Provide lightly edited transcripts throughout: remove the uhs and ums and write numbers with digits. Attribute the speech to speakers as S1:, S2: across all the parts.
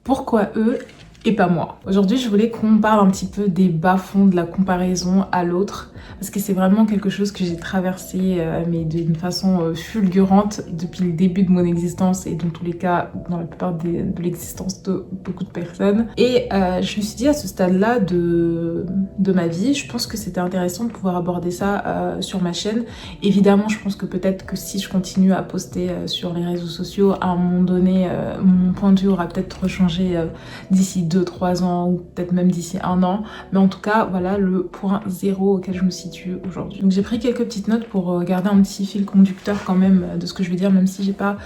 S1: Pourquoi eux et pas moi? Aujourd'hui, je voulais qu'on parle un petit peu des bas-fonds de la comparaison à l'autre, parce que c'est vraiment quelque chose que j'ai traversé, mais d'une façon fulgurante depuis le début de mon existence et dans tous les cas, dans la plupart de l'existence de beaucoup de personnes. Et je me suis dit à ce stade-là de ma vie, je pense que c'était intéressant de pouvoir aborder ça sur ma chaîne. Évidemment, je pense que peut-être que si je continue à poster sur les réseaux sociaux, à un moment donné, mon point de vue aura peut-être changé d'ici 2-3 ans ou peut-être même d'ici 1 an, mais en tout cas voilà le point zéro auquel je me situe aujourd'hui. Donc j'ai pris quelques petites notes pour garder un petit fil conducteur quand même de ce que je vais dire, même si j'ai pas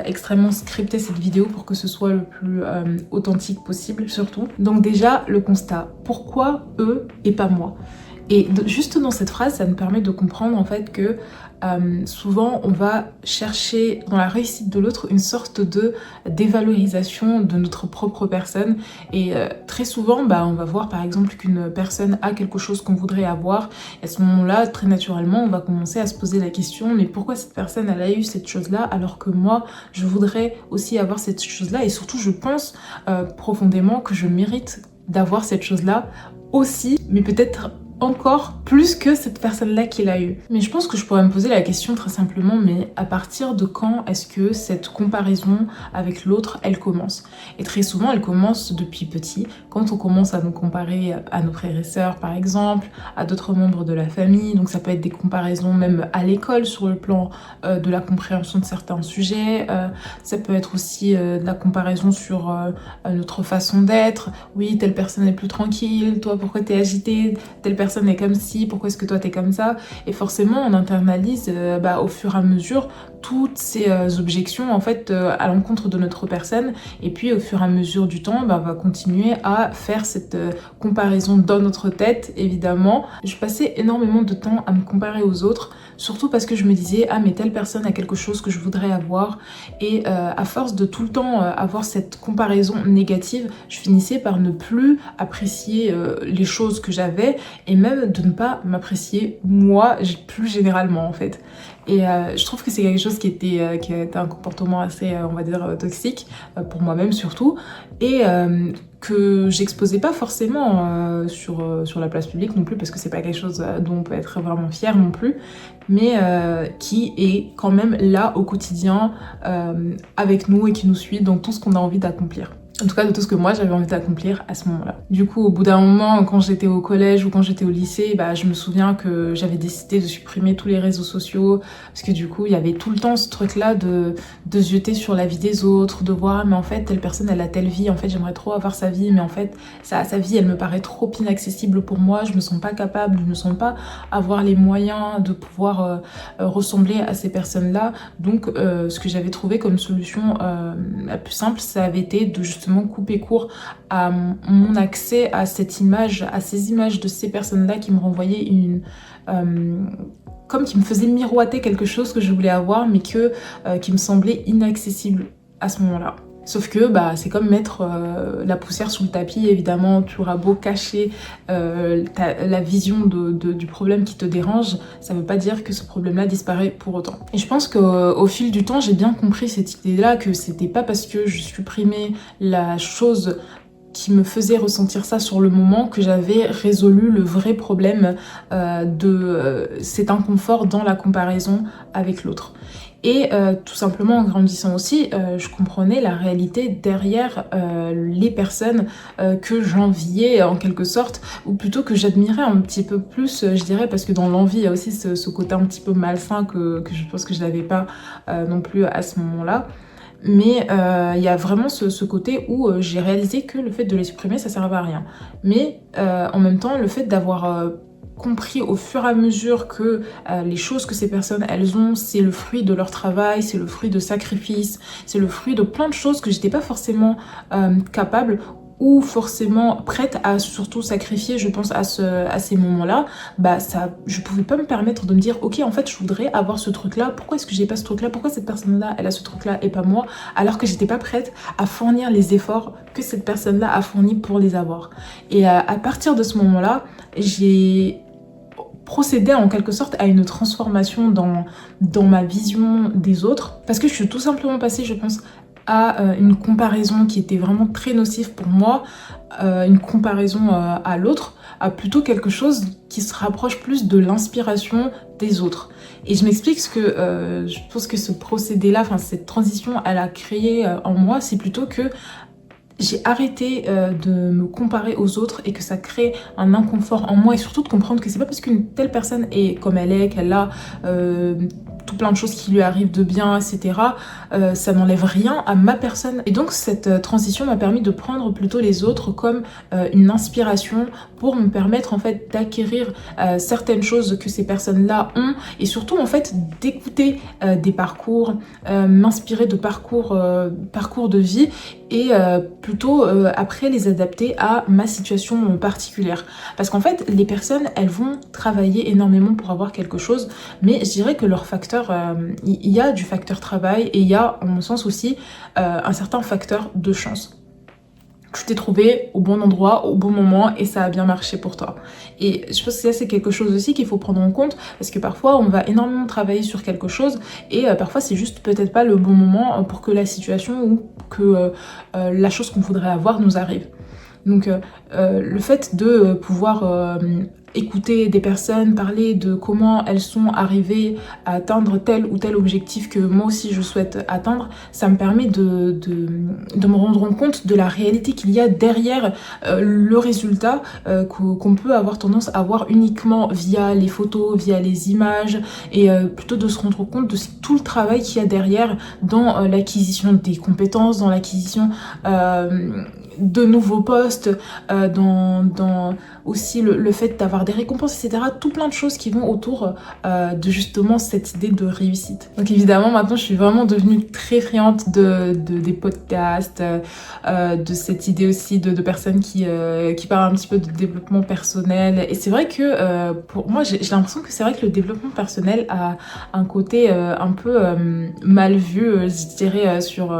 S1: extrêmement scripté cette vidéo pour que ce soit le plus authentique possible surtout. Donc déjà le constat, pourquoi eux et pas moi? Et juste dans cette phrase, ça me permet de comprendre en fait que souvent on va chercher dans la réussite de l'autre une sorte de dévalorisation de notre propre personne. Et très souvent, on va voir par exemple qu'une personne a quelque chose qu'on voudrait avoir. Et à ce moment-là, très naturellement, on va commencer à se poser la question, mais pourquoi cette personne elle a eu cette chose-là alors que moi, je voudrais aussi avoir cette chose-là. Et surtout, je pense profondément que je mérite d'avoir cette chose-là aussi, mais peut-être encore plus que cette personne-là qui l'a eu. Mais je pense que je pourrais me poser la question très simplement, mais à partir de quand est-ce que cette comparaison avec l'autre, elle commence? Et très souvent, elle commence depuis petit, quand on commence à nous comparer à nos frères et sœurs, par exemple, à d'autres membres de la famille. Donc ça peut être des comparaisons même à l'école sur le plan de la compréhension de certains sujets. Ça peut être aussi de la comparaison sur notre façon d'être. Oui, telle personne est plus tranquille, toi pourquoi t'es agitée? Telle personne est comme ci, pourquoi est-ce que toi t'es comme ça? Et forcément on internalise au fur et à mesure toutes ces objections en fait à l'encontre de notre personne, et puis au fur et à mesure du temps on va continuer à faire cette comparaison dans notre tête. Évidemment je passais énormément de temps à me comparer aux autres, surtout parce que je me disais ah mais telle personne a quelque chose que je voudrais avoir, et à force de tout le temps avoir cette comparaison négative, je finissais par ne plus apprécier les choses que j'avais, et même de ne pas m'apprécier moi plus généralement en fait. Et je trouve que c'est quelque chose qui était un comportement assez, on va dire, toxique, pour moi-même surtout, et que j'exposais pas forcément sur la place publique non plus, parce que c'est pas quelque chose dont on peut être vraiment fier non plus, mais qui est quand même là au quotidien avec nous et qui nous suit dans tout ce qu'on a envie d'accomplir. En tout cas de tout ce que moi j'avais envie d'accomplir à ce moment-là. Du coup au bout d'un moment, quand j'étais au collège ou quand j'étais au lycée, je me souviens que j'avais décidé de supprimer tous les réseaux sociaux, parce que du coup il y avait tout le temps ce truc là de se jeter sur la vie des autres, de voir mais en fait telle personne elle a telle vie, en fait j'aimerais trop avoir sa vie, mais en fait sa vie elle me paraît trop inaccessible pour moi, je me sens pas capable, je me sens pas avoir les moyens de pouvoir ressembler à ces personnes là. Donc ce que j'avais trouvé comme solution la plus simple, ça avait été de justement couper court à mon accès à cette image, à ces images de ces personnes-là qui me renvoyaient comme qui me faisaient miroiter quelque chose que je voulais avoir, mais qui me semblait inaccessible à ce moment-là. Sauf que c'est comme mettre la poussière sous le tapis. Évidemment tu auras beau cacher la vision du problème qui te dérange, ça veut pas dire que ce problème là disparaît pour autant. Et je pense qu'au fil du temps j'ai bien compris cette idée là, que c'était pas parce que je supprimais la chose qui me faisait ressentir ça sur le moment que j'avais résolu le vrai problème de cet inconfort dans la comparaison avec l'autre. Et tout simplement en grandissant aussi, je comprenais la réalité derrière les personnes que j'enviais en quelque sorte, ou plutôt que j'admirais un petit peu plus, je dirais, parce que dans l'envie il y a aussi ce côté un petit peu malsain que je pense que je n'avais pas non plus à ce moment-là. Mais il y a vraiment ce côté où j'ai réalisé que le fait de les supprimer ça servait à rien. Mais en même temps le fait d'avoir compris au fur et à mesure que les choses que ces personnes elles ont, c'est le fruit de leur travail, c'est le fruit de sacrifices, c'est le fruit de plein de choses que j'étais pas forcément capable ou forcément prête à surtout sacrifier, je pense, à ces moments-là, je pouvais pas me permettre de me dire ok en fait je voudrais avoir ce truc-là, pourquoi est-ce que j'ai pas ce truc-là, pourquoi cette personne-là elle a ce truc-là et pas moi, alors que j'étais pas prête à fournir les efforts que cette personne-là a fournis pour les avoir. Et à partir de ce moment-là, j'ai procéder en quelque sorte à une transformation dans ma vision des autres, parce que je suis tout simplement passée, je pense, à une comparaison qui était vraiment très nocive pour moi, une comparaison à l'autre, à plutôt quelque chose qui se rapproche plus de l'inspiration des autres. Et je m'explique ce que je pense que ce procédé-là, enfin cette transition, elle a créé en moi, c'est plutôt que j'ai arrêté de me comparer aux autres et que ça crée un inconfort en moi, et surtout de comprendre que c'est pas parce qu'une telle personne est comme elle est, qu'elle a tout plein de choses qui lui arrivent de bien, etc. Ça n'enlève rien à ma personne. Et donc cette transition m'a permis de prendre plutôt les autres comme une inspiration pour me permettre en fait d'acquérir certaines choses que ces personnes-là ont, et surtout en fait d'écouter des parcours, m'inspirer de parcours de vie, et plutôt après les adapter à ma situation particulière. Parce qu'en fait, les personnes, elles vont travailler énormément pour avoir quelque chose, mais je dirais que leur facteur, il y a du facteur travail, et il y a, en mon sens aussi, un certain facteur de chance. Tu t'es trouvé au bon endroit, au bon moment, et ça a bien marché pour toi. Et je pense que ça, c'est quelque chose aussi qu'il faut prendre en compte, parce que parfois, on va énormément travailler sur quelque chose, et parfois, c'est juste peut-être pas le bon moment pour que la situation ou que la chose qu'on voudrait avoir nous arrive. Donc le fait de pouvoir écouter des personnes, parler de comment elles sont arrivées à atteindre tel ou tel objectif que moi aussi je souhaite atteindre, ça me permet de me rendre compte de la réalité qu'il y a derrière le résultat qu'on peut avoir tendance à voir uniquement via les photos, via les images, et plutôt de se rendre compte de tout le travail qu'il y a derrière dans l'acquisition des compétences, dans l'acquisition de nouveaux postes, dans aussi le fait d'avoir des récompenses, etc. Tout plein de choses qui vont autour de justement cette idée de réussite. Donc évidemment, maintenant, je suis vraiment devenue très friande des podcasts, de cette idée aussi de personnes qui parlent un petit peu de développement personnel. Et c'est vrai que pour moi, j'ai l'impression que c'est vrai que le développement personnel a un côté un peu mal vu, je dirais, sur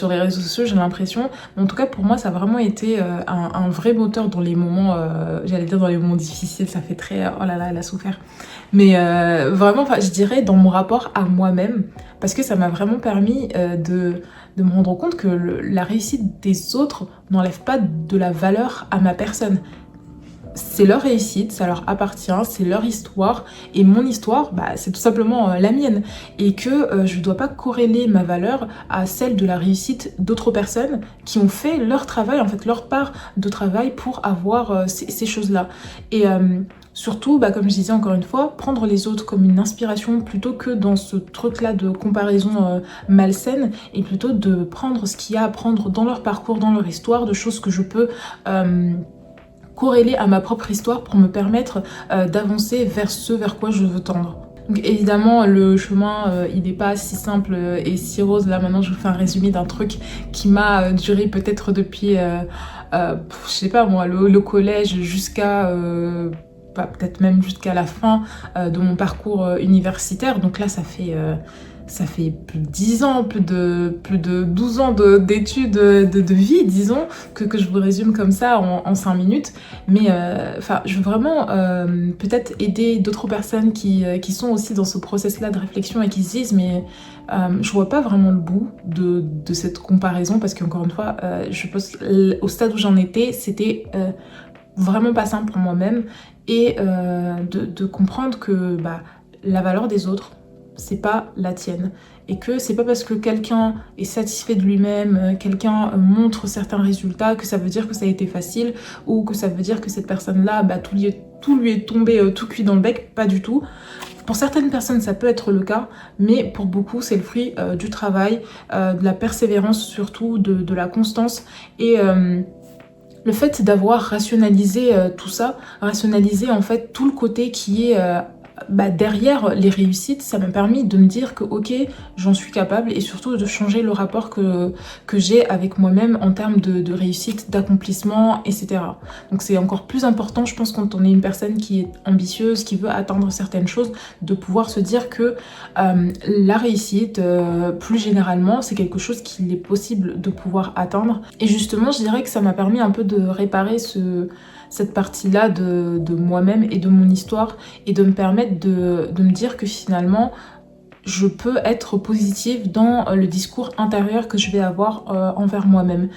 S1: les réseaux sociaux, j'ai l'impression. Mais en tout cas, pour moi, ça a vraiment été un vrai moteur dans les moments, j'allais dire dans les moments difficiles, ça fait très, oh là là, elle a souffert. Mais vraiment, je dirais dans mon rapport à moi-même, parce que ça m'a vraiment permis de me rendre compte que la réussite des autres n'enlève pas de la valeur à ma personne. C'est leur réussite, ça leur appartient, c'est leur histoire, et mon histoire, c'est tout simplement la mienne, et que je ne dois pas corréler ma valeur à celle de la réussite d'autres personnes qui ont fait leur travail, en fait leur part de travail pour avoir ces choses-là. Et surtout, comme je disais encore une fois, prendre les autres comme une inspiration plutôt que dans ce truc-là de comparaison malsaine, et plutôt de prendre ce qu'il y a à prendre dans leur parcours, dans leur histoire, de choses que je peux corrélée à ma propre histoire pour me permettre d'avancer vers ce vers quoi je veux tendre. Donc évidemment, le chemin, il n'est pas si simple et si rose. Là, maintenant, je vous fais un résumé d'un truc qui m'a duré peut-être depuis, je sais pas moi, le collège jusqu'à... peut-être même jusqu'à la fin de mon parcours universitaire. Donc là, ça fait plus de 10 ans, plus de 12 ans d'études de vie, disons, que je vous résume comme ça en 5 minutes. Mais je veux vraiment peut-être aider d'autres personnes qui sont aussi dans ce process-là de réflexion et qui se disent mais je vois pas vraiment le bout de cette comparaison, parce qu'encore une fois, je pense au stade où j'en étais, c'était vraiment pas simple pour moi-même, et de comprendre que la valeur des autres, c'est pas la tienne, et que c'est pas parce que quelqu'un est satisfait de lui-même, quelqu'un montre certains résultats, que ça veut dire que ça a été facile, ou que ça veut dire que cette personne-là, tout lui est tombé tout cuit dans le bec. Pas du tout. Pour certaines personnes, ça peut être le cas, mais pour beaucoup, c'est le fruit du travail, de la persévérance surtout, de la constance, et le fait d'avoir rationalisé tout ça, rationalisé en fait tout le côté qui est derrière les réussites, ça m'a permis de me dire que ok, j'en suis capable, et surtout de changer le rapport que j'ai avec moi-même en termes de réussite, d'accomplissement, etc. Donc c'est encore plus important, je pense, quand on est une personne qui est ambitieuse, qui veut atteindre certaines choses, de pouvoir se dire que la réussite, plus généralement, c'est quelque chose qu'il est possible de pouvoir atteindre. Et justement, je dirais que ça m'a permis un peu de réparer cette partie-là de moi-même et de mon histoire, et de me permettre de me dire que finalement, je peux être positive dans le discours intérieur que je vais avoir envers moi-même.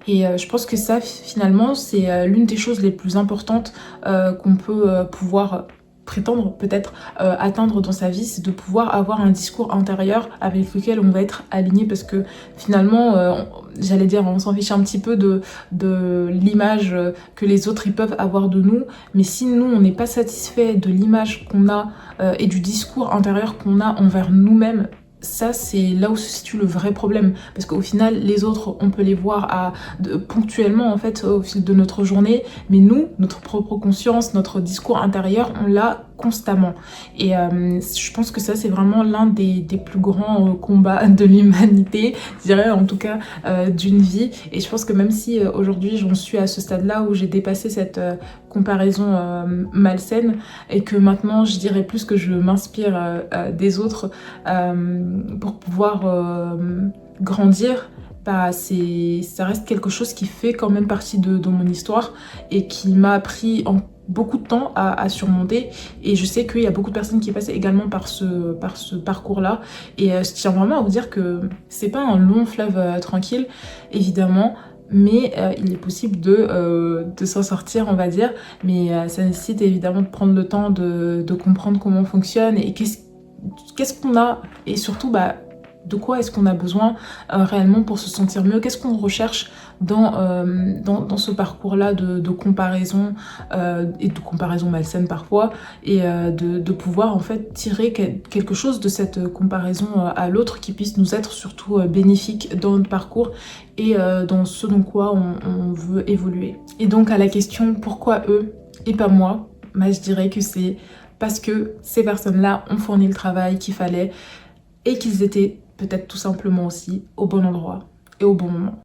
S1: Et je pense que ça, finalement, c'est l'une des choses les plus importantes qu'on peut pouvoir prétendre peut-être atteindre dans sa vie, c'est de pouvoir avoir un discours intérieur avec lequel on va être aligné, parce que finalement, j'allais dire, on s'en fiche un petit peu de l'image que les autres ils peuvent avoir de nous, mais si nous on n'est pas satisfait de l'image qu'on a et du discours intérieur qu'on a envers nous-mêmes, ça c'est là où se situe le vrai problème, parce qu'au final les autres on peut les voir ponctuellement en fait au fil de notre journée, mais nous, notre propre conscience, notre discours intérieur, on l'a constamment. Et je pense que ça c'est vraiment l'un des plus grands combats de l'humanité, je dirais, en tout cas d'une vie. Et je pense que même si aujourd'hui j'en suis à ce stade là où j'ai dépassé cette comparaison malsaine, et que maintenant je dirais plus que je m'inspire des autres pour pouvoir grandir, bah ça reste quelque chose qui fait quand même partie de mon histoire et qui m'a pris beaucoup de temps à surmonter. Et je sais qu'il y a beaucoup de personnes qui passent également par ce parcours-là. Et je tiens vraiment à vous dire que c'est pas un long fleuve tranquille, évidemment, mais il est possible de s'en sortir, on va dire. Mais ça nécessite évidemment de prendre le temps de comprendre comment on fonctionne et qu'est-ce qu'on a, et surtout de quoi est-ce qu'on a besoin réellement pour se sentir mieux, qu'est-ce qu'on recherche dans ce parcours-là de comparaison et de comparaison malsaine parfois, et de pouvoir en fait tirer quelque chose de cette comparaison à l'autre qui puisse nous être surtout bénéfique dans notre parcours et dans ce dans quoi on veut évoluer. Et donc à la question pourquoi eux et pas moi, je dirais que c'est parce que ces personnes-là ont fourni le travail qu'il fallait et qu'ils étaient peut-être tout simplement aussi au bon endroit et au bon moment.